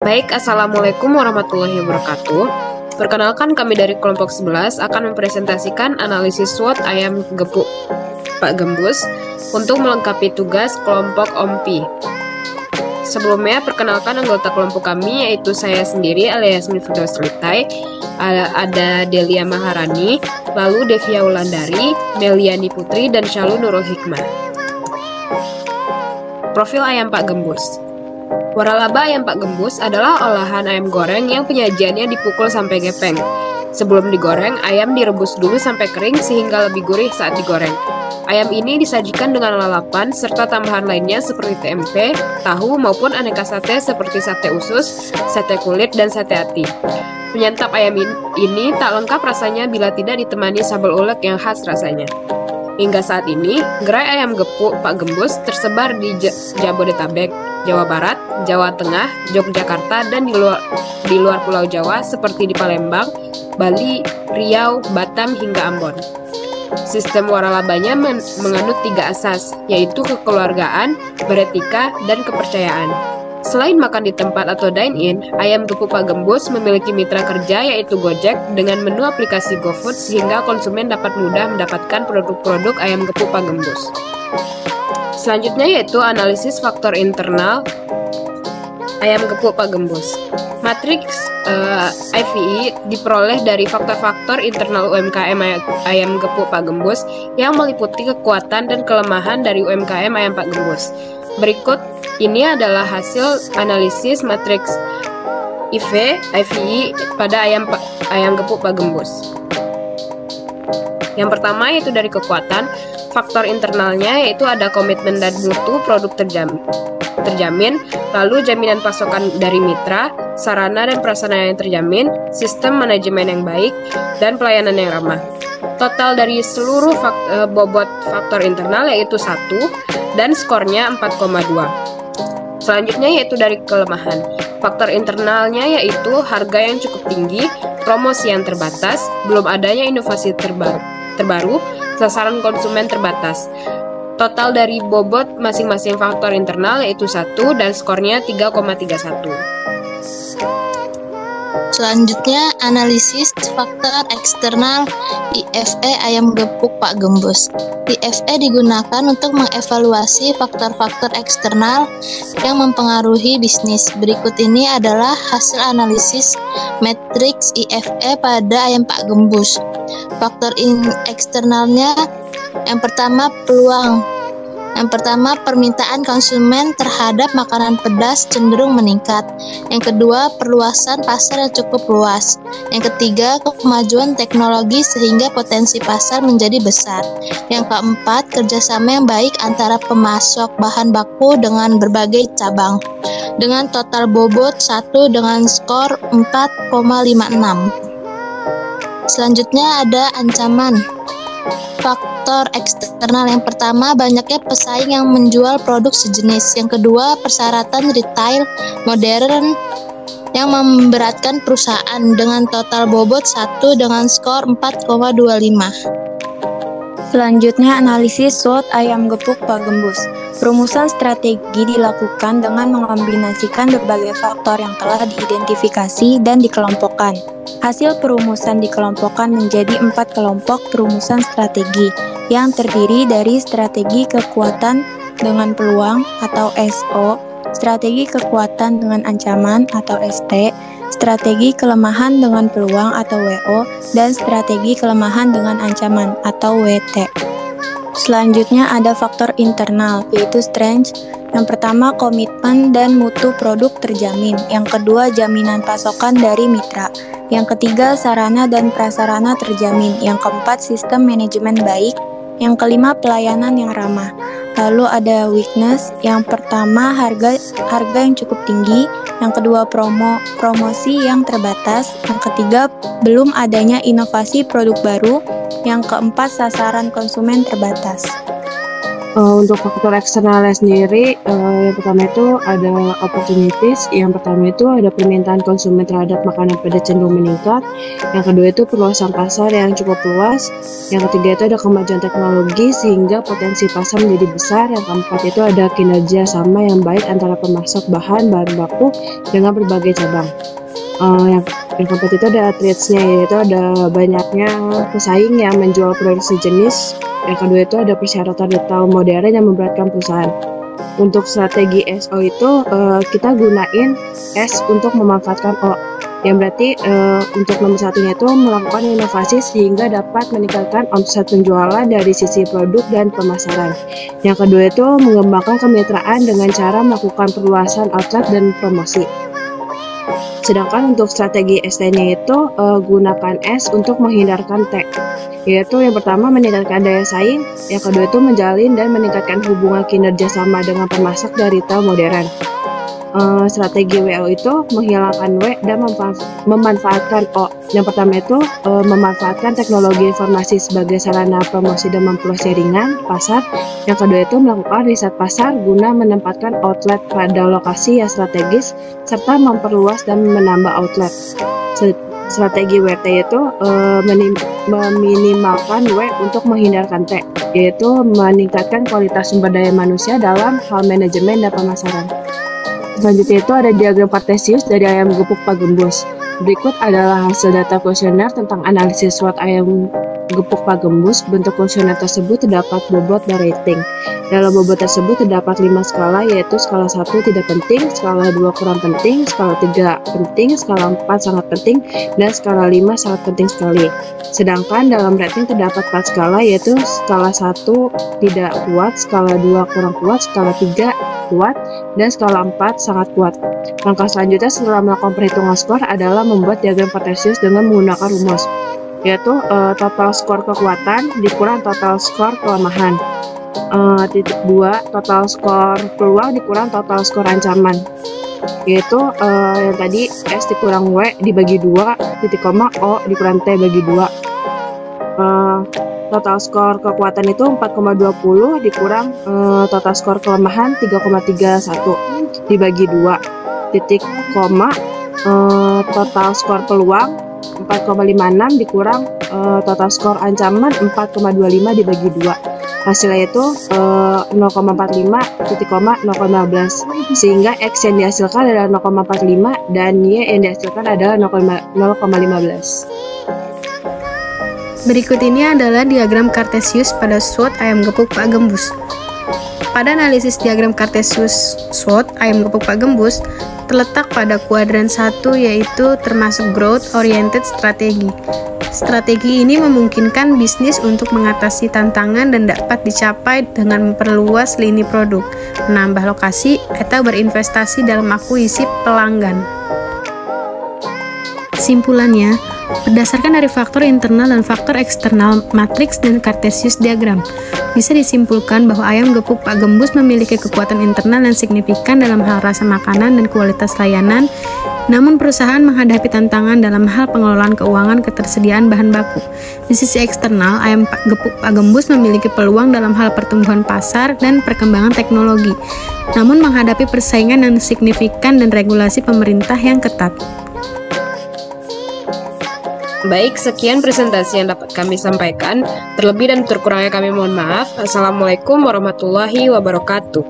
Baik, Assalamualaikum warahmatullahi wabarakatuh. Perkenalkan, kami dari kelompok 11 akan mempresentasikan analisis SWOT ayam gepuk Pak Gembus untuk melengkapi tugas kelompok OMPI. Sebelumnya, perkenalkan anggota kelompok kami, yaitu saya sendiri alias Firdaus Litai, ada Delia Maharani, lalu Devia Wulandari, Meliani Putri, dan Syalu Nurul Hikmah. Profil ayam Pak Gembus. Waralaba ayam Pak Gembus adalah olahan ayam goreng yang penyajiannya dipukul sampai gepeng. Sebelum digoreng, ayam direbus dulu sampai kering sehingga lebih gurih saat digoreng. Ayam ini disajikan dengan lalapan serta tambahan lainnya seperti tempe, tahu, maupun aneka sate seperti sate usus, sate kulit, dan sate ati. Penyantap ayam ini tak lengkap rasanya bila tidak ditemani sambal ulek yang khas rasanya. Hingga saat ini, gerai ayam gepuk Pak Gembus tersebar di Jabodetabek, Jawa Barat, Jawa Tengah, Yogyakarta, dan di luar Pulau Jawa seperti di Palembang, Bali, Riau, Batam, hingga Ambon. Sistem waralabanya menganut 3 asas, yaitu kekeluargaan, beretika, dan kepercayaan. Selain makan di tempat atau dine-in, ayam gepuk Pak Gembus memiliki mitra kerja yaitu Gojek dengan menu aplikasi GoFood sehingga konsumen dapat mudah mendapatkan produk-produk ayam gepuk Pak Gembus. Selanjutnya yaitu analisis faktor internal ayam gepuk Pak Gembus. Matriks IVI diperoleh dari faktor-faktor internal UMKM ayam gepuk Pak Gembus yang meliputi kekuatan dan kelemahan dari UMKM ayam Pak Gembus. Berikut ini adalah hasil analisis matriks IVI pada ayam gepuk Pak Gembus. Yang pertama yaitu dari kekuatan. Faktor internalnya yaitu ada komitmen dan mutu produk terjamin, lalu jaminan pasokan dari mitra, sarana dan prasarana yang terjamin, sistem manajemen yang baik, dan pelayanan yang ramah. Total dari seluruh bobot faktor internal yaitu 1 dan skornya 4,2. Selanjutnya yaitu dari kelemahan. Faktor internalnya yaitu harga yang cukup tinggi, promosi yang terbatas, belum adanya inovasi terbaru, sasaran konsumen terbatas. Total dari bobot masing-masing faktor internal yaitu 1 dan skornya 3,31. Selanjutnya, analisis faktor eksternal IFE ayam gepuk Pak Gembus. IFE digunakan untuk mengevaluasi faktor-faktor eksternal yang mempengaruhi bisnis. Berikut ini adalah hasil analisis matriks IFE pada ayam Pak Gembus. Faktor eksternalnya, yang pertama peluang. Yang pertama, permintaan konsumen terhadap makanan pedas cenderung meningkat. Yang kedua, perluasan pasar yang cukup luas. Yang ketiga, kemajuan teknologi sehingga potensi pasar menjadi besar. Yang keempat, kerjasama yang baik antara pemasok bahan baku dengan berbagai cabang. Dengan total bobot 1 dengan skor 4,56. Selanjutnya ada ancaman. Faktor eksternal yang pertama, banyaknya pesaing yang menjual produk sejenis. Yang kedua, persyaratan retail modern yang memberatkan perusahaan dengan total bobot 1 dengan skor 4,25. Selanjutnya, analisis SWOT ayam gepuk Pak Gembus. Perumusan strategi dilakukan dengan mengombinasikan berbagai faktor yang telah diidentifikasi dan dikelompokkan. Hasil perumusan dikelompokkan menjadi 4 kelompok perumusan strategi yang terdiri dari strategi kekuatan dengan peluang atau SO, strategi kekuatan dengan ancaman atau ST, strategi kelemahan dengan peluang atau WO, dan strategi kelemahan dengan ancaman atau WT. Selanjutnya ada faktor internal, yaitu strength. Yang pertama, komitmen dan mutu produk terjamin. Yang kedua, jaminan pasokan dari mitra. Yang ketiga, sarana dan prasarana terjamin. Yang keempat, sistem manajemen baik. Yang kelima, pelayanan yang ramah. Lalu ada weakness. Yang pertama, harga yang cukup tinggi. Yang kedua, promosi yang terbatas. Yang ketiga, belum adanya inovasi produk baru. Yang keempat, sasaran konsumen terbatas. Untuk faktor eksternalnya sendiri, yang pertama itu ada opportunities, yang pertama itu ada permintaan konsumen terhadap makanan pedas cenderung meningkat, yang kedua itu perluasan pasar yang cukup luas, yang ketiga itu ada kemajuan teknologi sehingga potensi pasar menjadi besar, yang keempat itu ada kinerja sama yang baik antara pemasok bahan baku dengan berbagai cabang. Yang keempat itu ada threats-nya, yaitu ada banyaknya pesaing yang menjual produksi jenis. Yang kedua itu ada persyaratan detail modern yang memberatkan perusahaan. Untuk strategi SO itu kita gunain S untuk memanfaatkan O, yang berarti untuk nomor satunya itu melakukan inovasi sehingga dapat meningkatkan omset penjualan dari sisi produk dan pemasaran. Yang kedua itu mengembangkan kemitraan dengan cara melakukan perluasan outlet dan promosi. Sedangkan untuk strategi ST-nya itu gunakan S untuk menghindarkan T, yaitu yang pertama meningkatkan daya saing, yang kedua itu menjalin dan meningkatkan hubungan kinerja sama dengan pemasok dari retail modern. Strategi WO itu menghilangkan W dan memanfaatkan O. Yang pertama itu memanfaatkan teknologi informasi sebagai sarana promosi dan memperluas jaringan pasar. Yang kedua itu melakukan riset pasar guna menempatkan outlet pada lokasi yang strategis serta memperluas dan menambah outlet. Strategi WT itu meminimalkan W untuk menghindarkan T, yaitu meningkatkan kualitas sumber daya manusia dalam hal manajemen dan pemasaran. Selanjutnya itu ada diagram Kartesius dari ayam gepuk Pak Gembus. Berikut adalah hasil data kuesioner tentang analisis SWOT ayam gepuk Pak Gembus. Bentuk kuesioner tersebut terdapat bobot dan rating. Dalam bobot tersebut terdapat 5 skala, yaitu skala 1 tidak penting, skala 2 kurang penting, skala 3 penting, skala 4 sangat penting, dan skala 5 sangat penting sekali. Sedangkan dalam rating terdapat 4 skala, yaitu skala 1 tidak kuat, skala 2 kurang kuat, skala 3 kuat, dan skala 4 sangat kuat. Langkah selanjutnya setelah melakukan perhitungan skor adalah membuat diagram Kartesius dengan menggunakan rumus, yaitu total skor kekuatan dikurang total skor kelemahan. Titik 2, total skor peluang dikurang total skor ancaman, yaitu yang tadi S dikurang W dibagi 2, titik koma O dikurang T bagi 2. Total skor kekuatan itu 4,20 dikurang total skor kelemahan 3,31 dibagi 2, titik koma total skor peluang 4,56 dikurang total skor ancaman 4,25 dibagi 2. Hasilnya itu 0,45 titik koma 0,15, sehingga X yang dihasilkan adalah 0,45 dan Y yang dihasilkan adalah 0,15. Berikut ini adalah diagram Kartesius pada SWOT ayam gepuk Pak Gembus. Pada analisis diagram Kartesius SWOT ayam gepuk Pak Gembus terletak pada kuadran 1, yaitu termasuk growth oriented strategi. Strategi ini memungkinkan bisnis untuk mengatasi tantangan dan dapat dicapai dengan memperluas lini produk, menambah lokasi, atau berinvestasi dalam akuisisi pelanggan. Kesimpulannya, berdasarkan dari faktor internal dan faktor eksternal matriks dan Kartesius diagram, bisa disimpulkan bahwa ayam gepuk Pak Gembus memiliki kekuatan internal yang signifikan dalam hal rasa makanan dan kualitas layanan, namun perusahaan menghadapi tantangan dalam hal pengelolaan keuangan ketersediaan bahan baku. Di sisi eksternal, ayam gepuk Pak Gembus memiliki peluang dalam hal pertumbuhan pasar dan perkembangan teknologi, namun menghadapi persaingan yang signifikan dan regulasi pemerintah yang ketat. Baik, sekian presentasi yang dapat kami sampaikan. Terlebih dan terkurangnya kami mohon maaf. Assalamualaikum warahmatullahi wabarakatuh.